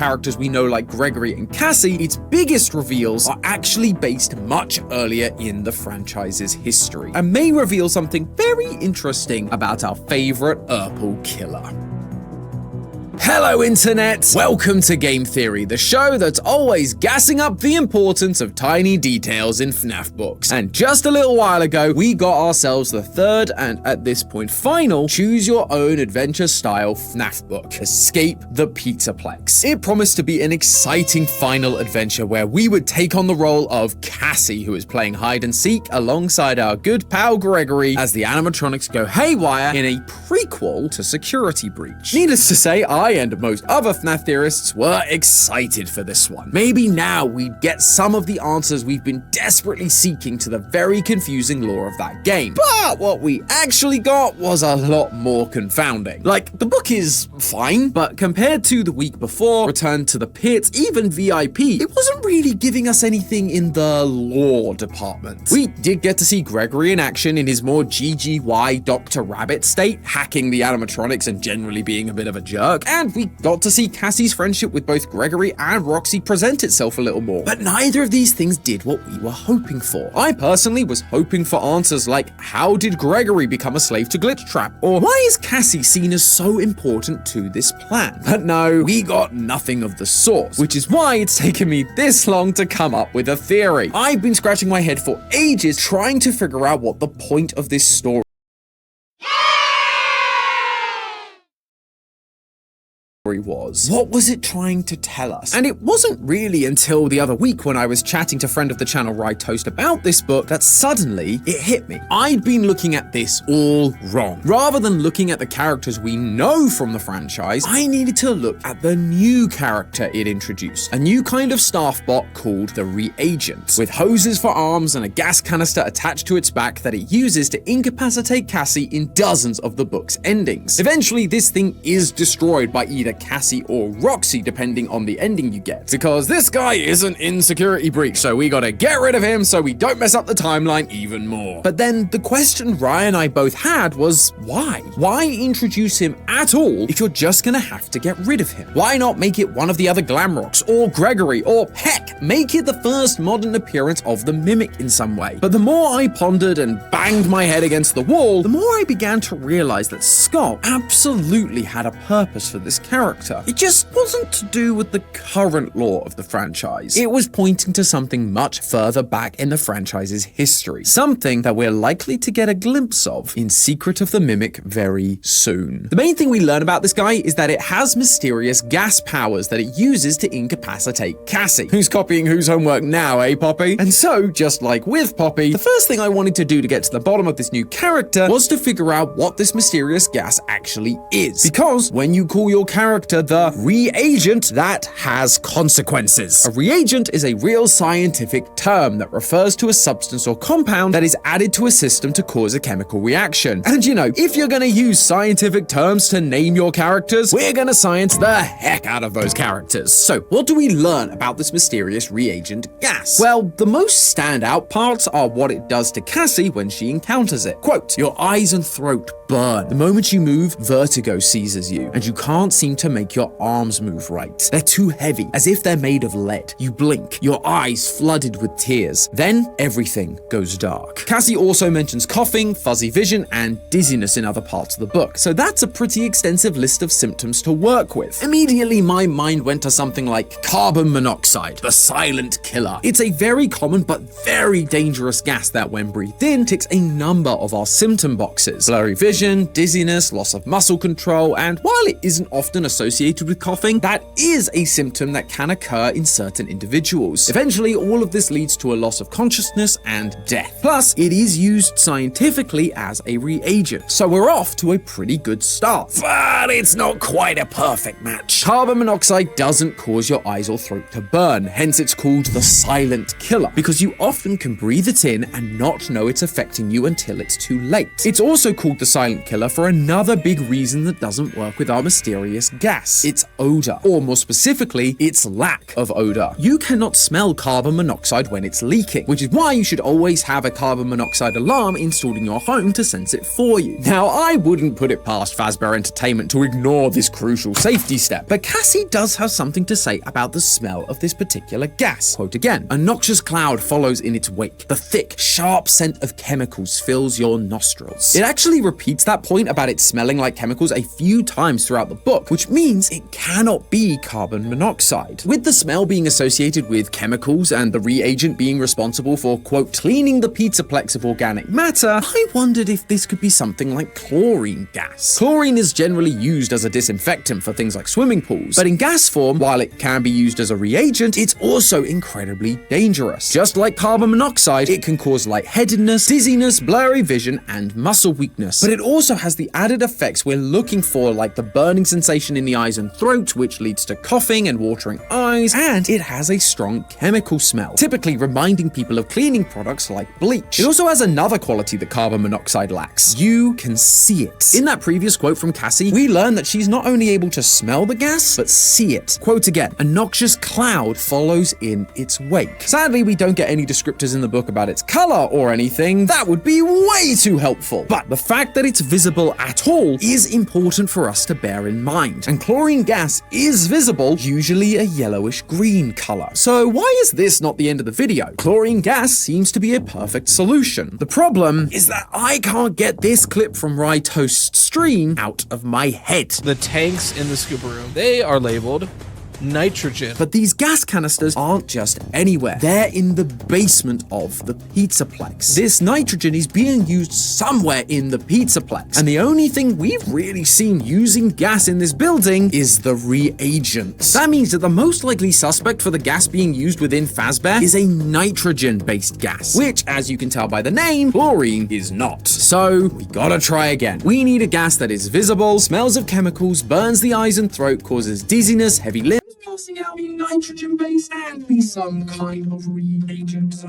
characters we know like Gregory and Cassie, its biggest reveals are actually based much earlier in the franchise's history, and may reveal something very interesting about our favorite Urkel killer. Hello internet! Welcome to Game Theory, the show that's always gassing up the importance of tiny details in FNAF books. And just a little while ago, we got ourselves the third and at this point final choose your own adventure style FNAF book, Escape the Pizzaplex. It promised to be an exciting final adventure where we would take on the role of Cassie, who is playing hide and seek alongside our good pal Gregory as the animatronics go haywire in a prequel to Security Breach. Needless to say, I and most other FNAF theorists were excited for this one. Maybe now we'd get some of the answers we've been desperately seeking to the very confusing lore of that game. But what we actually got was a lot more confounding. Like, the book is fine, but compared to the week before, Return to the Pit, even VIP, it wasn't really giving us anything in the lore department. We did get to see Gregory in action in his more GGY Dr. Rabbit state, hacking the animatronics and generally being a bit of a jerk, and we got to see Cassie's friendship with both Gregory and Roxy present itself a little more. But neither of these things did what we were hoping for. I personally was hoping for answers like, how did Gregory become a slave to Glitch Trap? Or why is Cassie seen as so important to this plan? But no, we got nothing of the sort, which is why it's taken me this long to come up with a theory. I've been scratching my head for ages trying to figure out what the point of this story was. What was it trying to tell us? And it wasn't really until the other week when I was chatting to friend of the channel Rye Toast about this book that suddenly it hit me. I'd been looking at this all wrong. Rather than looking at the characters we know from the franchise, I needed to look at the new character it introduced. A new kind of staff bot called the Reagent, with hoses for arms and a gas canister attached to its back that it uses to incapacitate Cassie in dozens of the book's endings. Eventually, this thing is destroyed by either Cassie or Roxy, depending on the ending you get. Because this guy isn't in Security Breach, so we gotta get rid of him so we don't mess up the timeline even more. But then the question Ryan and I both had was, why? Why introduce him at all if you're just gonna have to get rid of him? Why not make it one of the other Glamrocks, or Gregory, or heck, make it the first modern appearance of the Mimic in some way? But the more I pondered and banged my head against the wall, the more I began to realize that Scott absolutely had a purpose for this character. It just wasn't to do with the current lore of the franchise. It was pointing to something much further back in the franchise's history. Something that we're likely to get a glimpse of in Secret of the Mimic very soon. The main thing we learn about this guy is that it has mysterious gas powers that it uses to incapacitate Cassie. Who's copying whose homework now, eh, Poppy? And so, just like with Poppy, the first thing I wanted to do to get to the bottom of this new character was to figure out what this mysterious gas actually is. Because when you call your character the reagent, that has consequences. A reagent is a real scientific term that refers to a substance or compound that is added to a system to cause a chemical reaction. And you know, if you're gonna use scientific terms to name your characters, we're gonna science the heck out of those characters. So what do we learn about this mysterious reagent gas? Well, the most standout parts are what it does to Cassie when she encounters it. Quote, your eyes and throat burn. The moment you move, vertigo seizes you, and you can't seem to make your arms move right. They're too heavy, as if they're made of lead. You blink, your eyes flooded with tears. Then everything goes dark. Cassie also mentions coughing, fuzzy vision, and dizziness in other parts of the book, so that's a pretty extensive list of symptoms to work with. Immediately, my mind went to something like carbon monoxide, the silent killer. It's a very common but very dangerous gas that, when breathed in, ticks a number of our symptom boxes. Blurry vision, dizziness, loss of muscle control, and while it isn't often associated with coughing, that is a symptom that can occur in certain individuals. Eventually, all of this leads to a loss of consciousness and death. Plus, it is used scientifically as a reagent, so we're off to a pretty good start. But it's not quite a perfect match. Carbon monoxide doesn't cause your eyes or throat to burn, hence it's called the silent killer, because you often can breathe it in and not know it's affecting you until it's too late. It's also called the silent killer for another big reason that doesn't work with our mysterious gas, its odor, or more specifically, its lack of odor. You cannot smell carbon monoxide when it's leaking, which is why you should always have a carbon monoxide alarm installed in your home to sense it for you. Now, I wouldn't put it past Fazbear Entertainment to ignore this crucial safety step, but Cassie does have something to say about the smell of this particular gas. Quote again, "A noxious cloud follows in its wake. The thick, sharp scent of chemicals fills your nostrils." It actually repeats that point about it smelling like chemicals a few times throughout the book, which means it cannot be carbon monoxide. With the smell being associated with chemicals and the reagent being responsible for, quote, cleaning the pizzaplex of organic matter, I wondered if this could be something like chlorine gas. Chlorine is generally used as a disinfectant for things like swimming pools, but in gas form, while it can be used as a reagent, it's also incredibly dangerous. Just like carbon monoxide, it can cause lightheadedness, dizziness, blurry vision, and muscle weakness. But it also has the added effects we're looking for, like the burning sensation in the eyes and throat, which leads to coughing and watering eyes, and it has a strong chemical smell, typically reminding people of cleaning products like bleach. It also has another quality that carbon monoxide lacks. You can see it. In that previous quote from Cassie, we learn that she's not only able to smell the gas, but see it. Quote again, "A noxious cloud follows in its wake." Sadly, we don't get any descriptors in the book about its color or anything. That would be way too helpful. But the fact that it's visible at all is important for us to bear in mind. And chlorine gas is visible, usually a yellowish green color. So why is this not the end of the video? Chlorine gas seems to be a perfect solution. The problem is that I can't get this clip from Rye Toast's stream out of my head. The tanks in the scuba room, they are labeled nitrogen. But these gas canisters aren't just anywhere. They're in the basement of the pizzaplex. This nitrogen is being used somewhere in the pizzaplex. And the only thing we've really seen using gas in this building is the reagents. That means that the most likely suspect for the gas being used within Fazbear is a nitrogen-based gas, which, as you can tell by the name, chlorine is not. So we gotta try again. We need a gas that is visible, smells of chemicals, burns the eyes and throat, causes dizziness, heavy limbs, passing out be nitrogen-based and be some kind of reagent.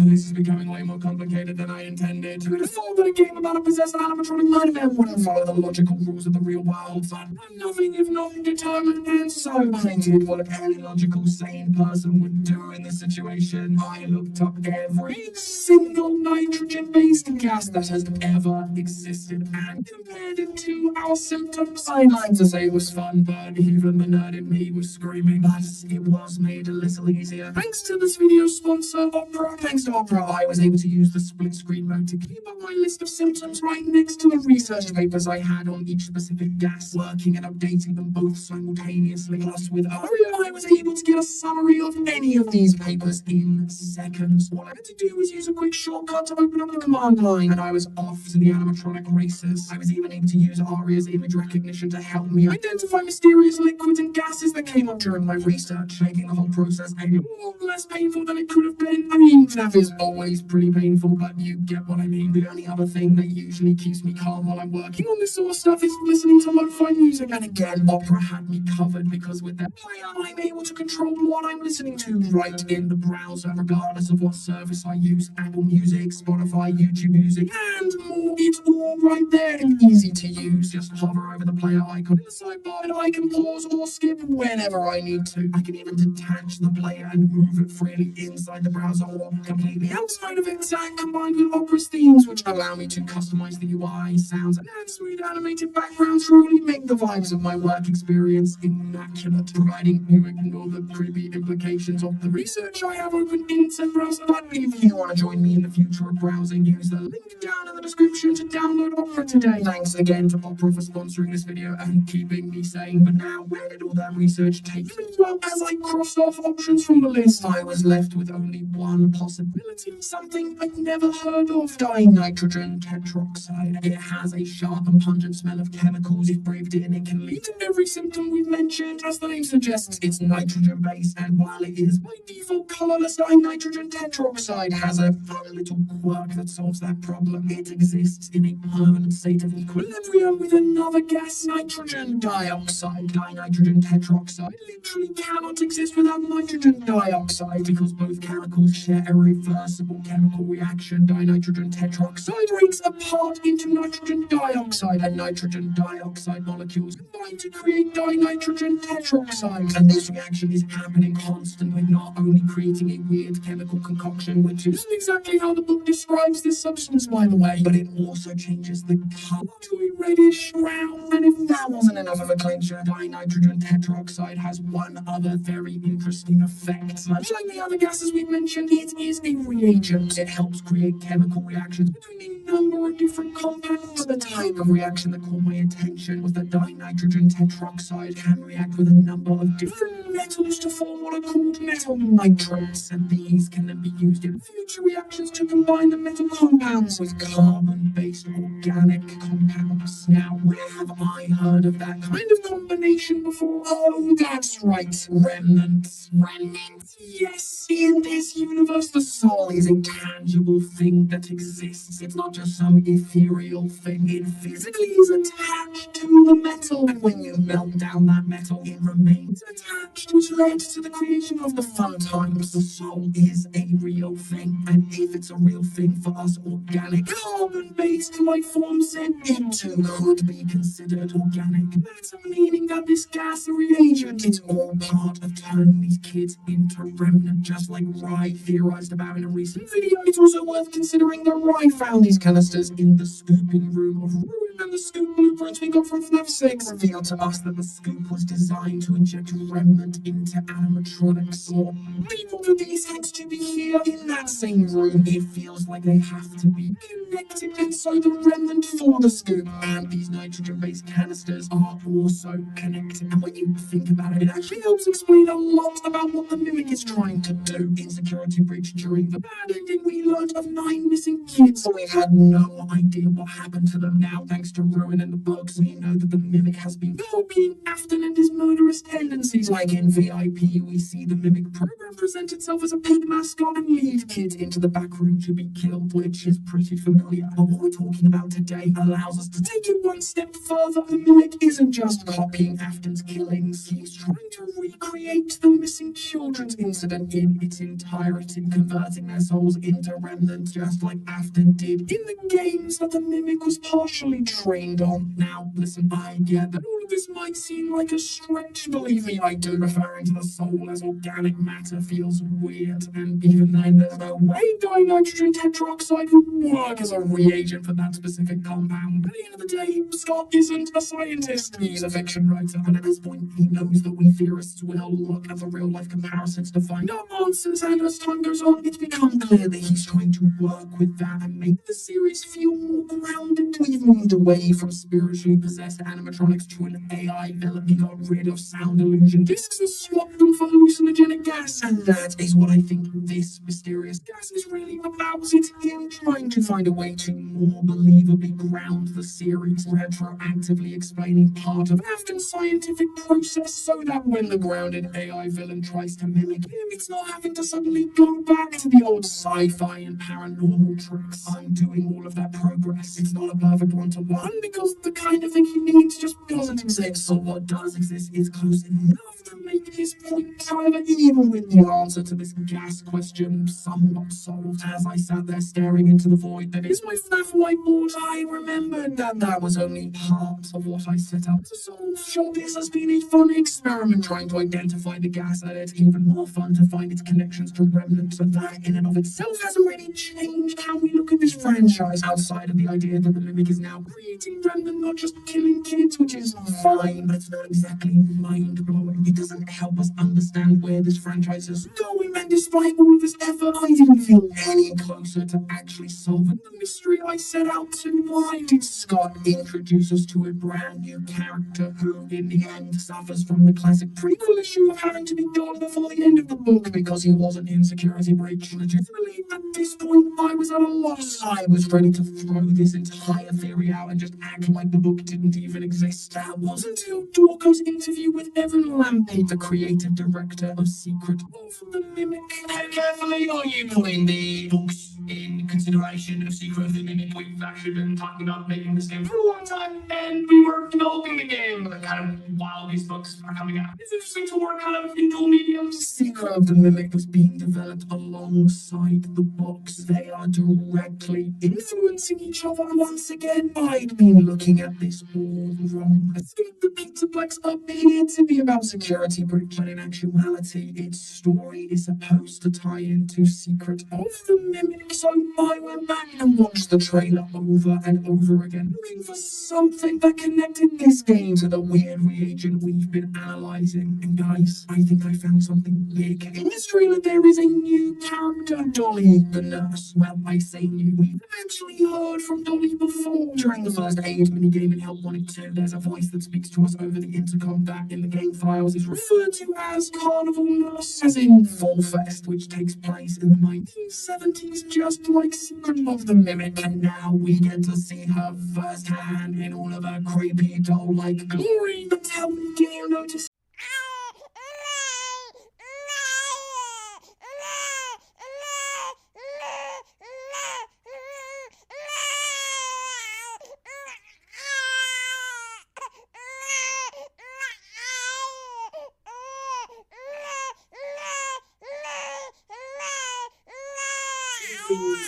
This is becoming way more complicated than I intended. Who'd have thought that a game about a possessed animatronic nightmare wouldn't follow the logical rules of the real world? But I'm nothing if not determined, and so I did what any logical, sane person would do in this situation. I looked up every single nitrogen-based gas that has ever existed and compared it to our symptoms. I'd like to say it was fun, but even the nerd in me was screaming, but it was made a little easier. Thanks to this video's sponsor, Opera. Thanks to Opera, I was able to use the split screen mode to keep up my list of symptoms right next to the research papers I had on each specific gas, working and updating them both simultaneously. Plus, with Aria, I was able to get a summary of any of these papers in seconds. All I had to do was use a quick shortcut to open up the command line, and I was off to the animatronic races. I was even able to use Aria's image recognition to help me identify mysterious liquids and gases that came up during my research, making the whole process a lot less painful than it could have been. I mean, FNAF is always pretty painful, but you get what I mean. The only other thing that usually keeps me calm while I'm working on this sort of stuff is listening to lo-fi music, and again, Opera had me covered because with their player, I'm able to control what I'm listening to right in the browser, regardless of what service I use. Apple Music, Spotify, YouTube Music, and more. It's all right there and easy to use. Just hover over the player icon in the sidebar and I can pause or skip whenever I need to. I can even detach the player and move it freely inside the browser or completely outside of it. That combined with Opera's themes, which allow me to customize the UI, sounds, and add smooth animated backgrounds, truly make the vibes of my work experience immaculate, providing you ignore the creepy implications of the research I have open in said browser. But if you want to join me in the future of browsing, use the link down in the description to download Opera today. Thanks again to Opera for sponsoring this video and keeping me sane. But now, where did all that research take me? Well, as I crossed off options from the list, I was left with only one possibility. Something I'd never heard of. Dinitrogen tetroxide. It has a sharp and pungent smell of chemicals. If breathed in, it can lead to every symptom we've mentioned. As the name suggests, it's nitrogen-based, and while it is by default colorless, dinitrogen tetroxide has a fun little quirk that solves that problem. It exists in a permanent state of equilibrium with another gas, nitrogen dioxide. Dinitrogen tetroxide literally cannot exist without nitrogen dioxide because both chemicals share a reversible chemical reaction. Dinitrogen tetroxide breaks apart into nitrogen dioxide, and nitrogen dioxide molecules combine to create dinitrogen tetroxide. And this reaction is happening constantly, not only creating a weird chemical concoction, which is exactly how the book describes this substance, by the way, but it also changes the color to a reddish brown. And if that wasn't enough of a clincher, dinitrogen tetroxide has one other very interesting effect. Much like the other gases we've mentioned, it is a reagent. It helps create chemical reactions between a number of different compounds. The type of reaction that caught my attention was that dinitrogen tetroxide can react with a number of different metals to form what are called metal nitrates, and these can then be used in future reactions to combine the metal compounds with carbon-based organic compounds. Now, where have I heard of that kind of combination before? Oh, that's right, remnants. Remnants? Yes, in this universe, the soul is a tangible thing that exists. It's not just some ethereal thing. It physically is attached to the metal, and when you melt down that metal, it remains attached, which led to the creation of the fun times. The soul is a real thing, and if it's a real thing for us organic, carbon-based life forms, then it too could be considered organic matter, meaning that this gas reagent is all part of turning these kids into remnant, just like Rye theorized about in a recent video. It's also worth considering that Rye found these canisters in the scooping room of Ruin, and the scoop blueprints we got from FNAF 6 revealed to us that the scoop was designed to inject remnant into animatronics. Or people do these have to be here in that same room? It feels like they have to be connected, and so the remnant for the scoop and these nitrogen-based canisters are also connected. And when you think about it, it actually helps explain a lot about what the Mimic is trying to do. In Security Breach, during the bad ending, we learned of 9 missing kids, so we had no idea what happened to them. Now, thanks to Ruin and the bugs, we know that the Mimic has been copying Afton and his murderous tendencies. Like in VIP, we see the Mimic program present itself as a pig mascot and lead kids into the back room to be killed, which is pretty familiar. But what we're talking about today allows us to take it one step further. The Mimic isn't just copying Afton's killings, he's trying to recreate the missing children's incident in its entirety, converting their souls into remnants just like Afton did in the games that the Mimic was partially trained on. Now, listen, I get that all of this might seem like a stretch. Believe me, I do. Referring to the soul as organic matter feels weird, and even then, there's no way dinitrogen tetroxide would work as a reagent for that specific compound. At the end of the day, Scott isn't a scientist, he's a fiction writer, and at this point, he knows that we theorists will look at the real-life comparisons to find our answers, and as time goes on, it's become clear that he's trying to work with that and make the series feel more grounded. We've moved away from spiritually possessed animatronics to an AI villain. He got rid of sound illusion discs and swapped them for hallucinogenic gas, and that is what I think this mysterious gas is really about. It's him trying to find a way to more believably ground the series, retroactively explaining part of Afton's scientific process so that when the grounded AI villain tries to mimic him, it's not having to suddenly go back to the old sci-fi and paranormal tricks, undoing all of that progress. It's not a perfect one-to-one because the kind of thing he needs just doesn't exist, so what does exist is close enough to make his point. However, even with the answer to this gas question somewhat solved, as I sat there staring into the void that is my FNAF whiteboard, I remembered that that was only part of what I set out to solve. Sure, this has been a fun experiment trying to identify the gas, and it's even more fun to find its connections to remnants, but that in and of itself hasn't really changed how we look at this franchise, outside of the idea that the Mimic is now creating remnant, not just killing kids, which is fine, but it's not exactly mind-blowing. It doesn't help us understand where this franchise is going, and despite all of this effort, I didn't feel any closer to actually solving the mystery I set out to. Why did Scott introduce us to a brand new character who, in the end, suffers from the classic prequel issue of having to be gone before the end of the book because he wasn't in Security Breach? Legitimately, at this point, I was at a loss. I was ready to throw this entire theory out and just act like the book didn't even exist. That was until Dorco's interview with Evan Lampy, the creative director of Secret of the Mimic. How carefully are you pulling the books? in consideration of Secret of the Mimic, we've actually been talking about making this game for a long time, and we were developing the game kind of while these books are coming out. It's interesting to work kind of in dual mediums. Secret of the Mimic was being developed alongside the books. They are directly influencing each other. Once again, I'd been looking at this all wrong. Escape the Pizzaplex appeared to be about security breach, but in actuality, its story is supposed to tie into Secret of the Mimic. So I went back and watched the trailer over and over again, looking for something that connected this game to the weird reagent we've been analyzing. And guys, I think I found something big. In this trailer, there is a new character, Dolly the nurse. Well, I say new. We've actually heard from Dolly before. During the first aid minigame in Help Wanted 2, there's a voice that speaks to us over the intercom that in the game files is referred to as Carnival Nurse, as in Fall Fest, which takes place in the 1970s, just like Secret of the Mimic. And now we get to see her firsthand in all of her creepy doll-like glory. But tell me, do you notice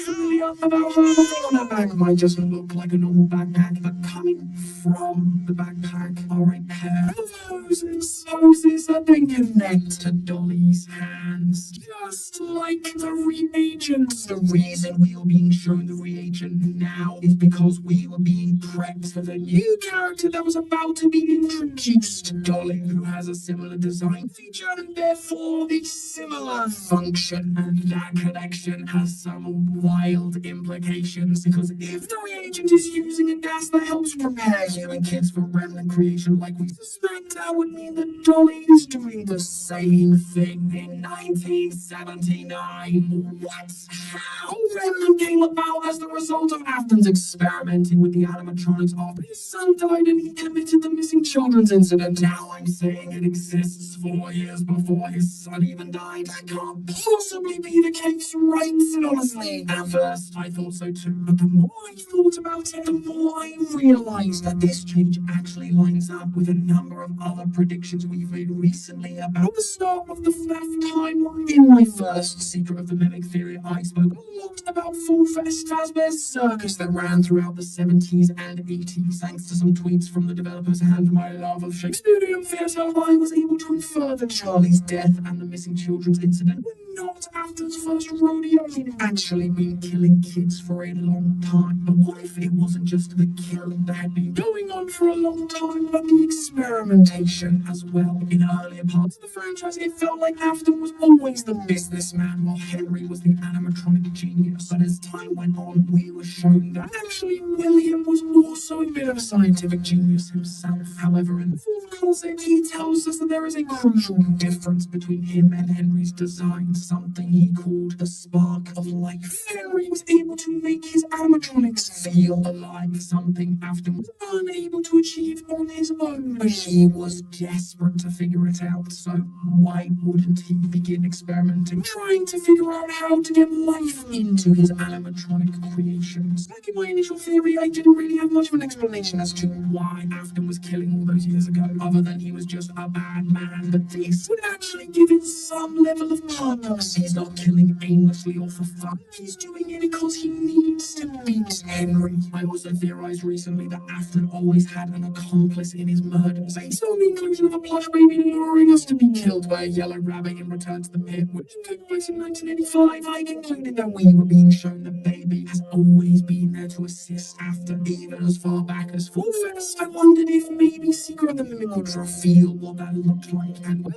familiar about her? The thing on her back might just look like a normal backpack, but coming from the backpack are a pair of hoses. Hoses that then connect to Dolly's hands, just like the reagents. The reason we are being shown the reagent now is because we were being prepped for the new character that was about to be introduced. Dolly, who has a similar design feature and therefore a similar function, and that connection has some wild implications, because if the reagent is using a gas that helps prepare human kids for remnant creation like we suspect, that would mean that Dolly is doing the same thing in 1979. What? How? Remnant came about as the result of Afton's experimenting with the animatronics after his son died and he committed the missing children's incident. Now I'm saying it exists 4 years before his son even died. That can't possibly be the case, right? And honestly, at first I thought so too, but the more I thought about it, the more I realized that this change actually lines up with a number of other predictions we've made recently about the start of the theft timeline. In my first Secret of the Mimic theory, I spoke a lot about Fall Fest, Fazbear's circus that ran throughout the 70s and 80s. Thanks to some tweets from the developers and my love of Shakespearean theatre, I was able to infer that Charlie's death and the missing children's incident were not Afton's first rodeo. He'd actually been killing kids for a long time. But what if it wasn't just the killing that had been going on for a long time, but the experimentation as well? In earlier parts of the franchise, it felt like Afton was always the businessman, while Henry was the animatronic genius. But as time went on, we were shown that actually William was also a bit of a scientific genius himself. However, in the fourth closet, he tells us that there is a crucial difference between him and Henry's design, something he called the spark of life. Henry was able to make his animatronics feel alive, something Afton was unable to achieve on his own. But he was desperate to figure it out, so why wouldn't he begin experimenting, trying to figure out how to get life into his animatronic creations? Back in my initial theory, I didn't really have much of an explanation as to why Afton was killing all those years ago, other than he was just a bad man. But this would actually give it some level of purpose. He's not killing aimlessly or for fun. He's doing it because he needs to beat Henry. I also theorized recently that Afton always had an accomplice in his murders, based on the inclusion of a plush baby luring us to be killed by a yellow rabbit in Return to the Pit, which took place in 1985. I concluded that we were being shown the baby has always been there to assist Afton, even as far back as Fall Fest. I wondered if maybe Secret of the Mimic would reveal what that looked like, and well,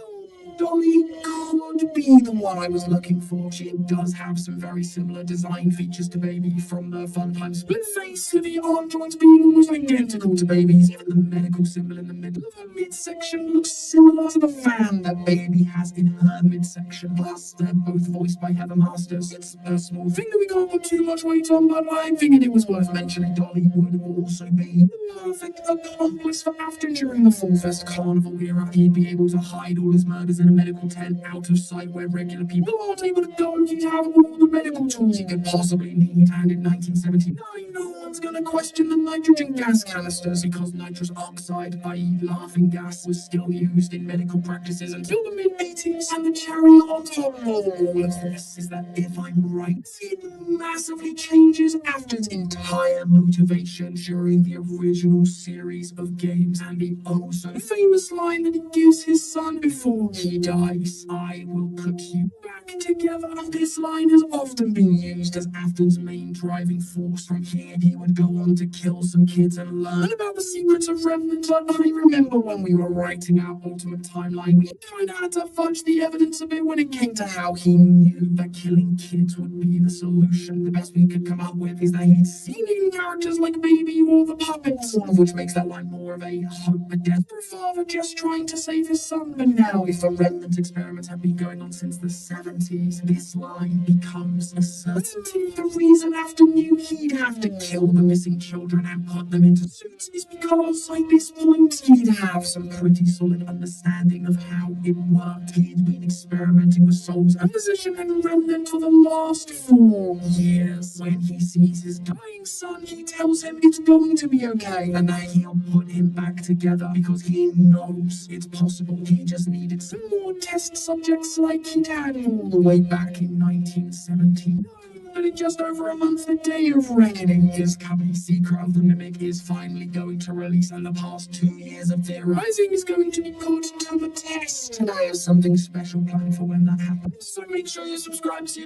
Dolly could be the one I was looking for. She does have some very similar design features to Baby, from the fun-time split face to the arm joints being almost identical to Baby's. Even the medical symbol in the middle of her midsection looks similar to the fan that Baby has in her midsection. Plus, they're both voiced by Heather Masters. It's a small thing that we can't put too much weight on, but I figured it was worth mentioning. Dolly would also be the perfect accomplice for Afton during the Fall Fest Carnival era. He'd be able to hide all his murders in a medical tent out of sight point where regular people aren't able to go. He'd have all the medical tools he could possibly need. And in 1979, no one's gonna question the nitrogen gas canisters because nitrous oxide, i.e. laughing gas, was still used in medical practices until the mid-80s. And the cherry on top of all of this is that if I'm right, it massively changes Afton's entire motivation during the original series of games, and the oh so famous line that he gives his son before he dies: "I will put you back together." This line has often been used as Afton's main driving force. From here, he would go on to kill some kids and learn about the secrets of Remnant. But I remember when we were writing our Ultimate Timeline, we kinda had to fudge the evidence a bit when it came to how he knew that killing kids would be the solution. The best we could come up with is that he'd seen it in characters like Baby or the puppets, all of which makes that line more of a hope, a desperate father just trying to save his son. But now, if a Remnant experiment had been going on since the 70s, this line becomes a certainty. The reason Afton knew he'd have to kill the missing children and put them into suits is because, by this point, he'd have some pretty solid understanding of how it worked. He'd been experimenting with souls and position and Remnant for the last 4 years. When he sees his dying son, he tells him it's going to be okay and that he'll put him back together because he knows it's possible. He just needed some more test subjects like he'd had all the way back in 1979. But in just over a month, the day of reckoning is coming. Secret of the Mimic is finally going to release, and the past 2 years of theorizing is going to be put to the test. And I have something special planned for when that happens, so make sure you subscribe to